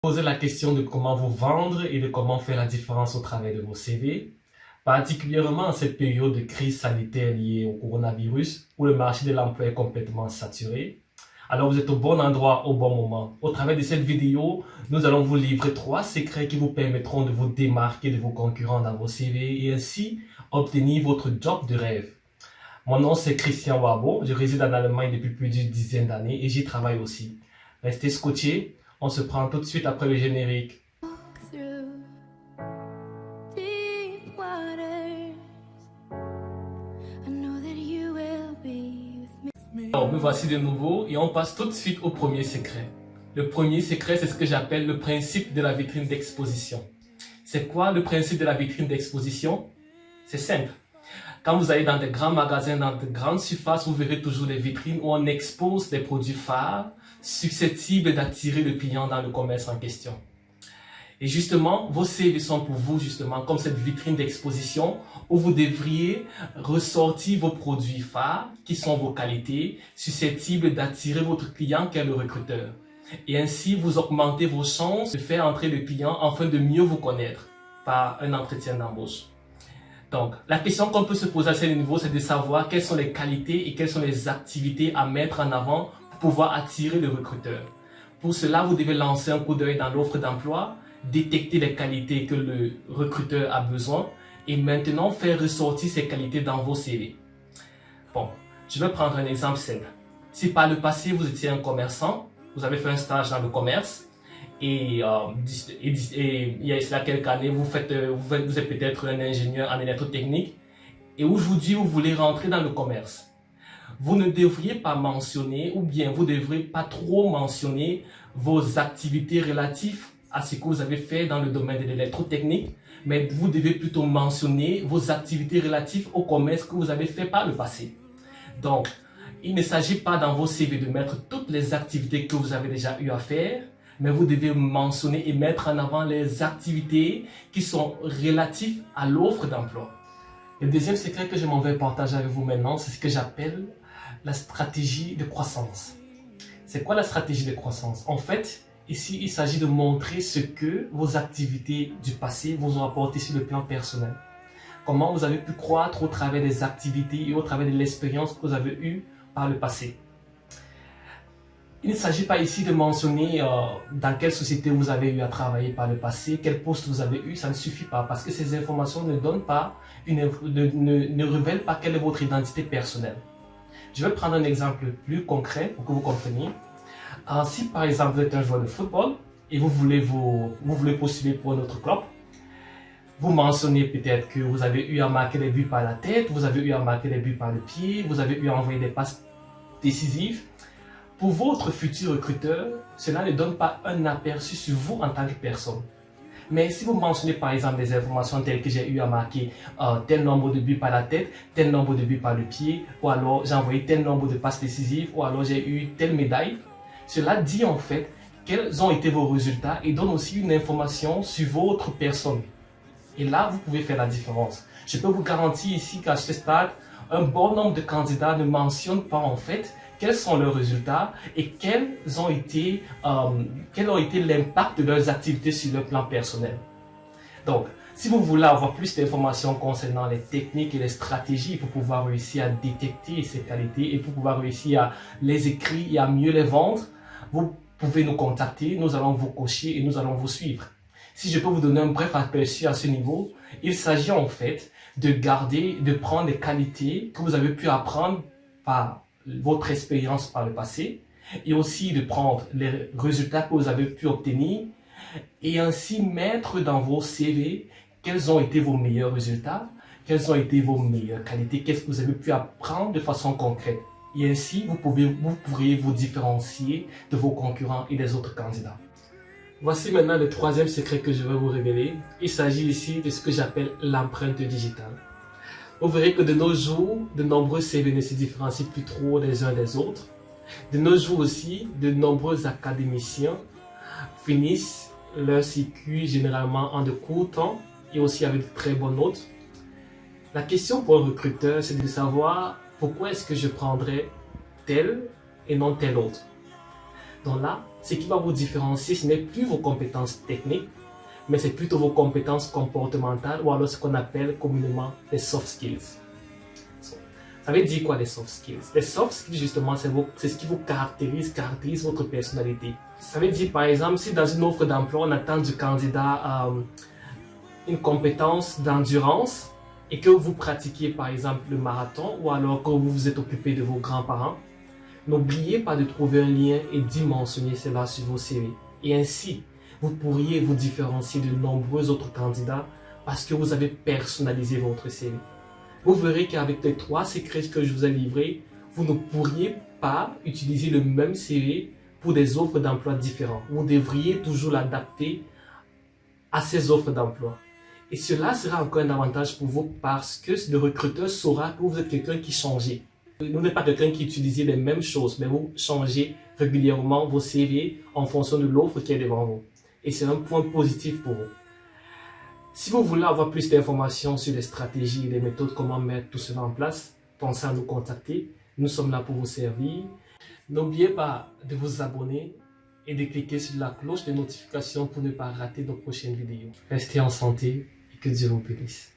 Poser la question de comment vous vendre et de comment faire la différence au travers de vos CV, particulièrement en cette période de crise sanitaire liée au coronavirus où le marché de l'emploi est complètement saturé. Alors vous êtes au bon endroit au bon moment. Au travers de cette vidéo, nous allons vous livrer 3 secrets qui vous permettront de vous démarquer de vos concurrents dans vos CV et ainsi obtenir votre job de rêve. Mon nom c'est Christian Wabo, je réside en Allemagne depuis plus d'une dizaine d'années et j'y travaille aussi. Restez scotchés, on se prend tout de suite après le générique. Alors, me voici de nouveau et on passe tout de suite au premier secret. Le premier secret, c'est ce que j'appelle le principe de la vitrine d'exposition. C'est quoi le principe de la vitrine d'exposition? C'est simple. Quand vous allez dans des grands magasins, dans de grandes surfaces, vous verrez toujours des vitrines où on expose des produits phares susceptibles d'attirer le client dans le commerce en question. Et justement, vos CV sont pour vous justement comme cette vitrine d'exposition où vous devriez ressortir vos produits phares qui sont vos qualités susceptibles d'attirer votre client qui est le recruteur. Et ainsi, vous augmentez vos chances de faire entrer le client afin de mieux vous connaître par un entretien d'embauche. Donc, la question qu'on peut se poser à ce niveau, c'est de savoir quelles sont les qualités et quelles sont les activités à mettre en avant pour pouvoir attirer le recruteur. Pour cela, vous devez lancer un coup d'œil dans l'offre d'emploi, détecter les qualités que le recruteur a besoin et maintenant faire ressortir ces qualités dans vos CV. Bon, je vais prendre un exemple simple. Si par le passé, vous étiez un commerçant, vous avez fait un stage dans le commerce, et il y a cela quelques années, vous êtes peut-être un ingénieur en électrotechnique et aujourd'hui vous voulez rentrer dans le commerce. Vous ne devriez pas mentionner ou bien vous ne devrez pas trop mentionner vos activités relatives à ce que vous avez fait dans le domaine de l'électrotechnique, mais vous devez plutôt mentionner vos activités relatives au commerce que vous avez fait par le passé. Donc, il ne s'agit pas dans vos CV de mettre toutes les activités que vous avez déjà eu à faire, mais vous devez mentionner et mettre en avant les activités qui sont relatives à l'offre d'emploi. Le deuxième secret que je m'en vais partager avec vous maintenant, c'est ce que j'appelle la stratégie de croissance. C'est quoi la stratégie de croissance? En fait, ici, il s'agit de montrer ce que vos activités du passé vous ont apporté sur le plan personnel. Comment vous avez pu croître au travers des activités et au travers de l'expérience que vous avez eue par le passé. Il ne s'agit pas ici de mentionner dans quelle société vous avez eu à travailler par le passé, quel poste vous avez eu, ça ne suffit pas parce que ces informations ne donnent pas, ne révèlent pas quelle est votre identité personnelle. Je vais prendre un exemple plus concret pour que vous compreniez. Si par exemple vous êtes un joueur de football et vous voulez postuler pour un autre club, vous mentionnez peut-être que vous avez eu à marquer des buts par la tête, vous avez eu à marquer des buts par le pied, vous avez eu à envoyer des passes décisives. Pour votre futur recruteur, cela ne donne pas un aperçu sur vous en tant que personne. Mais si vous mentionnez par exemple des informations telles que j'ai eu à marquer tel nombre de buts par la tête, tel nombre de buts par le pied, ou alors j'ai envoyé tel nombre de passes décisives, ou alors j'ai eu telle médaille, cela dit en fait quels ont été vos résultats et donne aussi une information sur votre personne. Et là, vous pouvez faire la différence. Je peux vous garantir ici qu'à ce stade, un bon nombre de candidats ne mentionnent pas en fait quels sont leurs résultats et quel ont été l'impact de leurs activités sur le plan personnel. Donc, si vous voulez avoir plus d'informations concernant les techniques et les stratégies pour pouvoir réussir à détecter ces qualités et pour pouvoir réussir à les écrire et à mieux les vendre, vous pouvez nous contacter, nous allons vous coacher et nous allons vous suivre. Si je peux vous donner un bref aperçu à ce niveau, il s'agit en fait de prendre les qualités que vous avez pu apprendre par votre expérience par le passé et aussi de prendre les résultats que vous avez pu obtenir et ainsi mettre dans vos CV quels ont été vos meilleurs résultats, quelles ont été vos meilleures qualités, qu'est-ce que vous avez pu apprendre de façon concrète. Et ainsi, vous pourriez vous différencier de vos concurrents et des autres candidats. Voici maintenant le troisième secret que je vais vous révéler. Il s'agit ici de ce que j'appelle l'empreinte digitale. Vous verrez que de nos jours, de nombreux CV ne se différencient plus trop les uns des autres. De nos jours aussi, de nombreux académiciens finissent leur cycle généralement en de courts temps et aussi avec de très bonnes notes. La question pour un recruteur, c'est de savoir pourquoi est-ce que je prendrais tel et non tel autre. Donc là, ce qui va vous différencier, ce n'est plus vos compétences techniques, mais c'est plutôt vos compétences comportementales ou alors ce qu'on appelle communément les soft skills. Ça veut dire quoi les soft skills? Les soft skills, justement, c'est ce qui vous caractérise votre personnalité. Ça veut dire, par exemple, si dans une offre d'emploi, on attend du candidat une compétence d'endurance et que vous pratiquiez, par exemple, le marathon ou alors que vous vous êtes occupé de vos grands-parents, n'oubliez pas de trouver un lien et d'y mentionner cela sur vos CV. Et ainsi, vous pourriez vous différencier de nombreux autres candidats parce que vous avez personnalisé votre CV. Vous verrez qu'avec les 3 secrets que je vous ai livrés, vous ne pourriez pas utiliser le même CV pour des offres d'emploi différentes. Vous devriez toujours l'adapter à ces offres d'emploi. Et cela sera encore un avantage pour vous parce que le recruteur saura que vous êtes quelqu'un qui change. Vous n'êtes pas quelqu'un qui utilise les mêmes choses, mais vous changez régulièrement vos CV en fonction de l'offre qui est devant vous. Et c'est un point positif pour vous. Si vous voulez avoir plus d'informations sur les stratégies et les méthodes, comment mettre tout cela en place, pensez à nous contacter. Nous sommes là pour vous servir. N'oubliez pas de vous abonner et de cliquer sur la cloche de notification pour ne pas rater nos prochaines vidéos. Restez en santé et que Dieu vous bénisse.